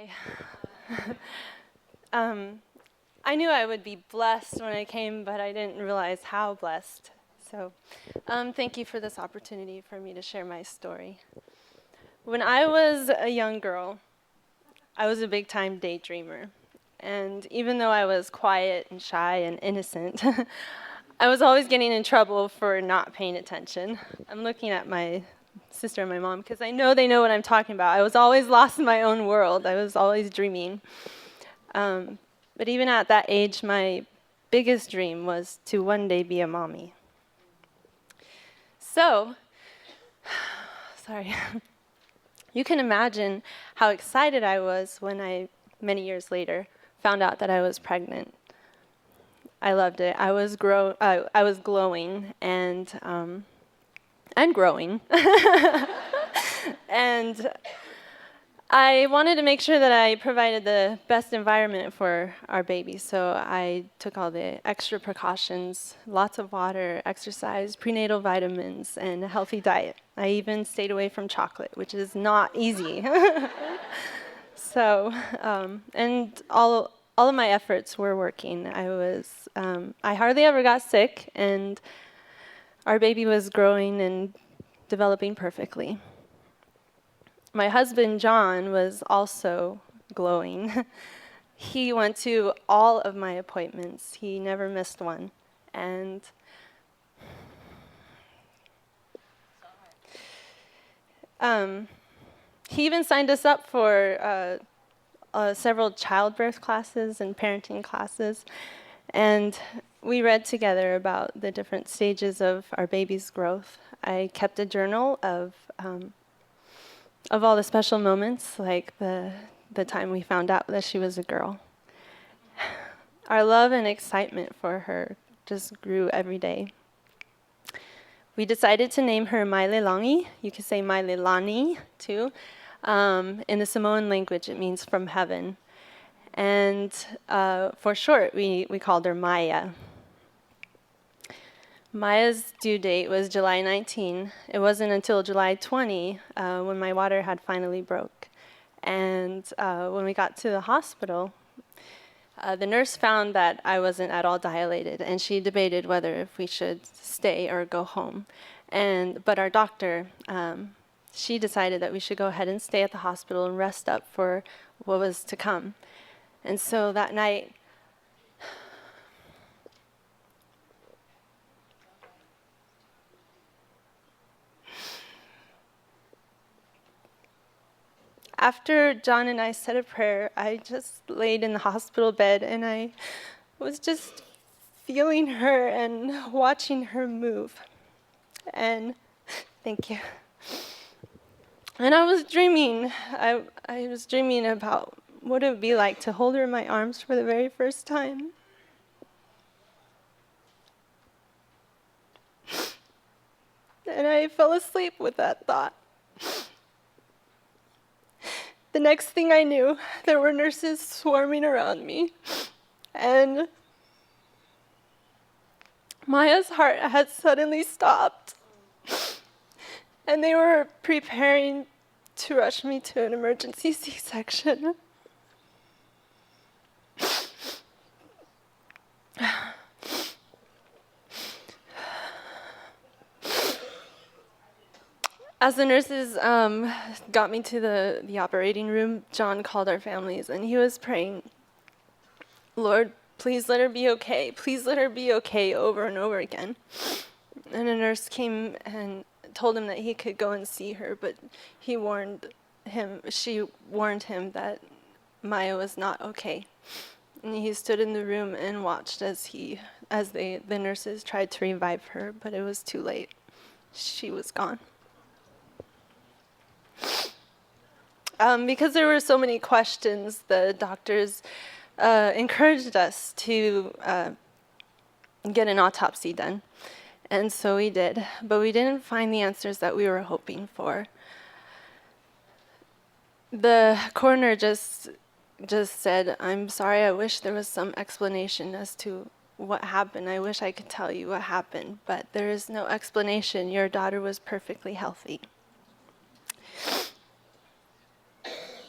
Hi. um, I knew I would be blessed when I came, but I didn't realize how blessed. So, thank you for this opportunity for me to share my story. When I was a young girl, I was a big-time daydreamer. And even though I was quiet and shy and innocent, I was always getting in trouble for not paying attention. I'm looking at my sister and my mom because I know they know what I'm talking about. I was always lost in my own world. I was always dreaming. But even at that age, my biggest dream was to one day be a mommy. So, sorry. You can imagine how excited I was when I, many years later, found out that I was pregnant. I loved it. I was glowing and growing. And I wanted to make sure that I provided the best environment for our baby, so I took all the extra precautions, lots of water, exercise, prenatal vitamins, and a healthy diet. I even stayed away from chocolate, which is not easy. So, and all of my efforts were working. I hardly ever got sick, and our baby was growing and developing perfectly. My husband, John, was also glowing. He went to all of my appointments. He never missed one. And he even signed us up for several childbirth classes and parenting classes. And we read together about the different stages of our baby's growth. I kept a journal of all the special moments, like the time we found out that she was a girl. Our love and excitement for her just grew every day. We decided to name her Mailelangi. You could say Mailelani too. In the Samoan language, it means from heaven. And for short, we called her Maya. Maya's due date was July 19. It wasn't until July 20 when my water had finally broke. And when we got to the hospital, the nurse found that I wasn't at all dilated, and she debated whether if we should stay or go home. But our doctor, she decided that we should go ahead and stay at the hospital and rest up for what was to come. And so that night, after John and I said a prayer, I just laid in the hospital bed and I was just feeling her and watching her move. And thank you. And I was dreaming. I was dreaming about what it would be like to hold her in my arms for the very first time. And I fell asleep with that thought. The next thing I knew, there were nurses swarming around me. And Maya's heart had suddenly stopped. And they were preparing to rush me to an emergency C-section. As the nurses got me to the operating room, John called our families, and he was praying, "Lord, please let her be okay. Please let her be okay," over and over again. And a nurse came and told him that he could go and see her, but she warned him that Maya was not okay. And he stood in the room and watched as the nurses tried to revive her, but it was too late. She was gone. Because there were so many questions, the doctors encouraged us to get an autopsy done. And so we did, but we didn't find the answers that we were hoping for. The coroner just said, "I'm sorry, I wish there was some explanation as to what happened. I wish I could tell you what happened, but there is no explanation. Your daughter was perfectly healthy."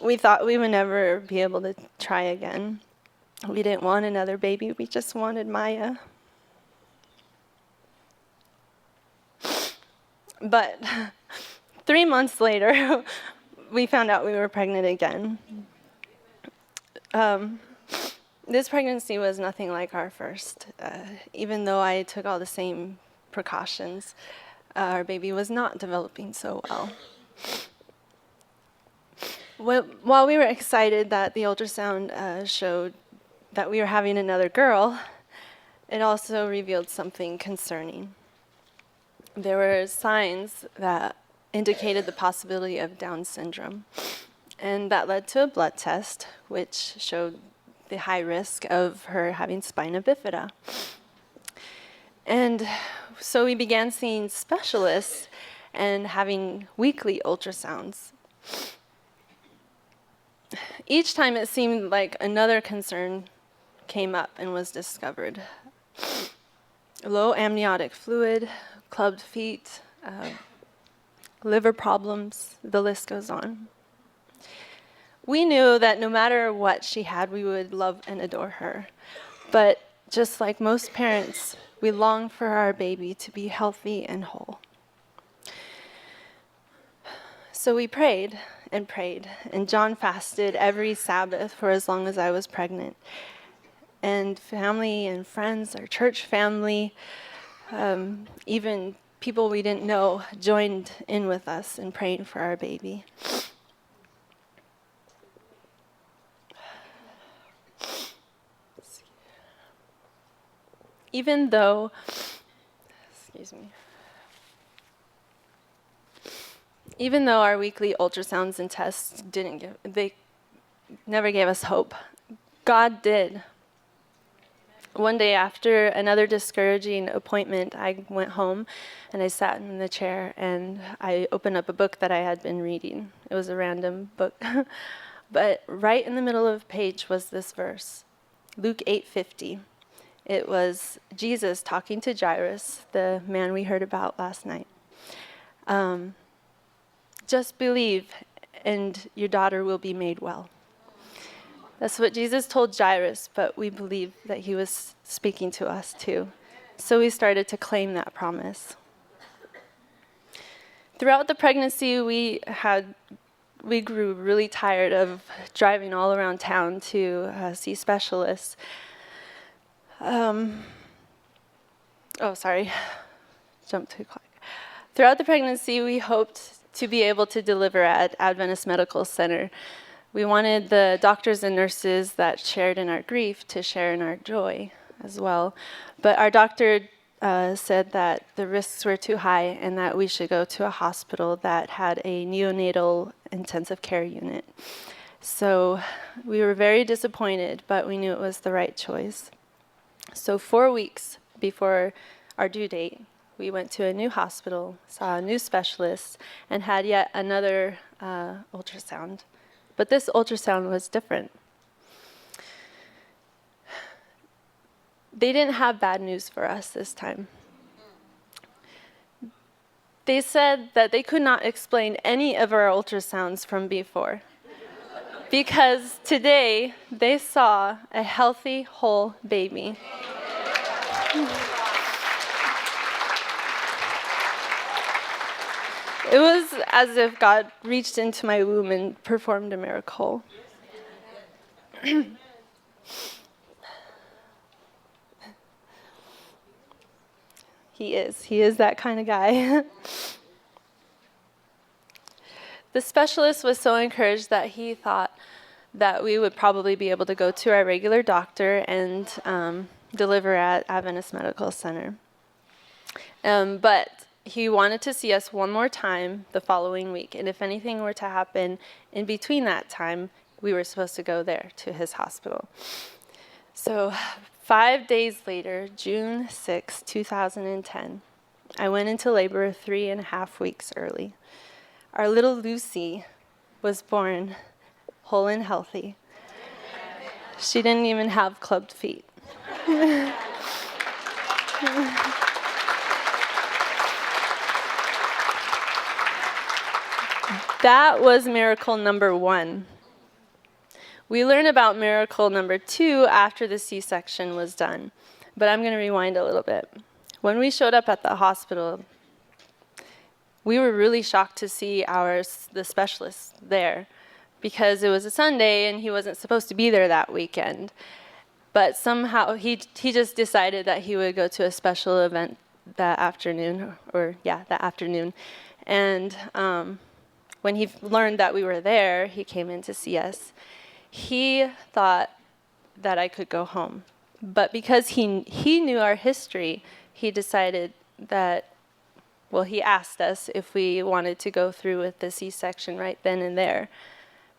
We thought we would never be able to try again. We didn't want another baby, we just wanted Maya. But 3 months later, we found out we were pregnant again. This pregnancy was nothing like our first. Even though I took all the same precautions, our baby was not developing so well. While we were excited that the ultrasound showed that we were having another girl, it also revealed something concerning. There were signs that indicated the possibility of Down syndrome, and that led to a blood test, which showed the high risk of her having spina bifida. And so we began seeing specialists and having weekly ultrasounds. Each time it seemed like another concern came up and was discovered. Low amniotic fluid, clubbed feet, liver problems, the list goes on. We knew that no matter what she had, we would love and adore her. But just like most parents, we long for our baby to be healthy and whole. So we prayed, and John fasted every Sabbath for as long as I was pregnant. And family and friends, our church family, even people we didn't know joined in with us in praying for our baby. Even though our weekly ultrasounds and tests they never gave us hope, God did. One day after another discouraging appointment, I went home and I sat in the chair and I opened up a book that I had been reading. It was a random book. But right in the middle of the page was this verse, Luke 8:50. It was Jesus talking to Jairus, the man we heard about last night. Just believe and your daughter will be made well. That's what Jesus told Jairus, but we believe that he was speaking to us too. So we started to claim that promise. Throughout the pregnancy, we grew really tired of driving all around town to see specialists. Jumped too quick. Throughout the pregnancy, we hoped to be able to deliver at Adventist Medical Center. We wanted the doctors and nurses that shared in our grief to share in our joy as well. But our doctor said that the risks were too high and that we should go to a hospital that had a neonatal intensive care unit. So we were very disappointed, but we knew it was the right choice. So 4 weeks before our due date, we went to a new hospital, saw a new specialist, and had yet another ultrasound. But this ultrasound was different. They didn't have bad news for us this time. They said that they could not explain any of our ultrasounds from before, because today they saw a healthy, whole baby. It was as if God reached into my womb and performed a miracle. He is that kind of guy. The specialist was so encouraged that he thought that we would probably be able to go to our regular doctor and deliver at Adventist Medical Center. But he wanted to see us one more time the following week. And if anything were to happen in between that time, we were supposed to go there to his hospital. So 5 days later, June 6, 2010, I went into labor 3.5 weeks early. Our little Lucy was born whole and healthy. She didn't even have clubbed feet. That was miracle number 1. We learn about miracle number 2 after the C-section was done, but I'm going to rewind a little bit. When we showed up at the hospital, we were really shocked to see the specialist there because it was a Sunday and he wasn't supposed to be there that weekend. But somehow he just decided that he would go to a special event that afternoon, that afternoon. And when he learned that we were there, he came in to see us. He thought that I could go home. But because he knew our history, he decided that, he asked us if we wanted to go through with the C-section right then and there.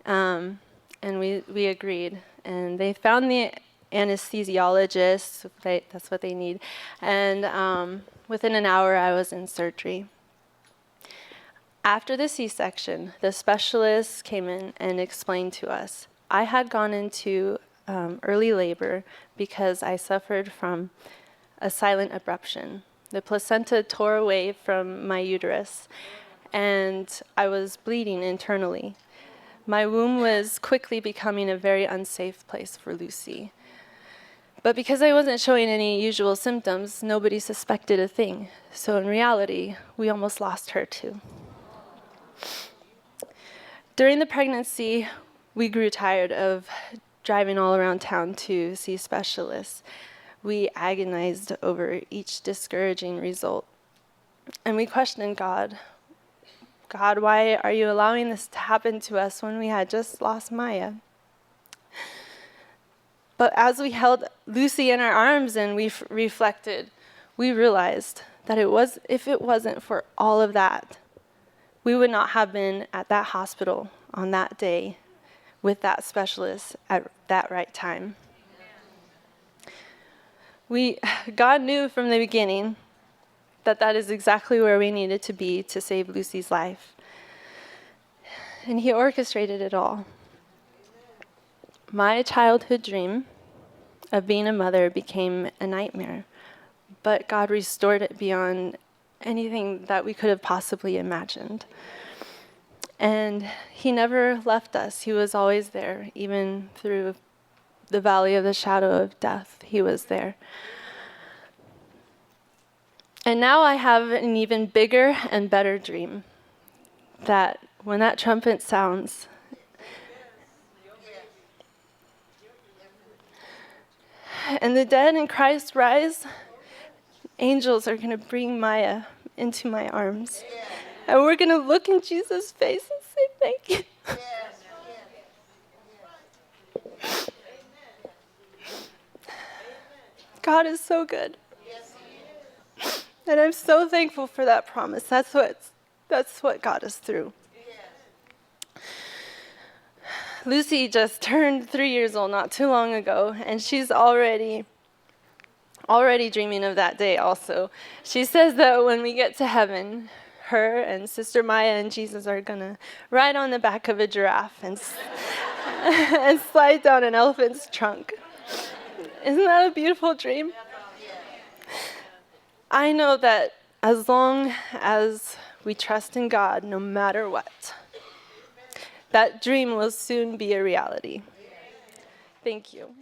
And we agreed. And they found the anesthesiologist, that's what they need. And within an hour, I was in surgery. After the C-section, the specialist came in and explained to us, I had gone into early labor because I suffered from a silent abruption. The placenta tore away from my uterus, and I was bleeding internally. My womb was quickly becoming a very unsafe place for Lucy. But because I wasn't showing any usual symptoms, nobody suspected a thing. So in reality, we almost lost her too. During the pregnancy, we grew tired of driving all around town to see specialists. We agonized over each discouraging result. And we questioned God. God, why are you allowing this to happen to us when we had just lost Maya? But as we held Lucy in our arms and we reflected, we realized that if it wasn't for all of that, we would not have been at that hospital on that day with that specialist at that right time. God knew from the beginning that is exactly where we needed to be to save Lucy's life. And he orchestrated it all. My childhood dream of being a mother became a nightmare, but God restored it beyond anything that we could have possibly imagined. And he never left us. He was always there, even through the valley of the shadow of death. He was there. And now I have an even bigger and better dream, that when that trumpet sounds, and the dead in Christ rise, angels are going to bring Maya into my arms. And we're going to look in Jesus' face and say, thank you. God is so good. And I'm so thankful for that promise. That's what got us through. Lucy just turned 3 years old not too long ago, and she's already dreaming of that day also. She says that when we get to heaven, her and Sister Maya and Jesus are going to ride on the back of a giraffe and slide down an elephant's trunk. Isn't that a beautiful dream? I know that as long as we trust in God, no matter what, that dream will soon be a reality. Thank you.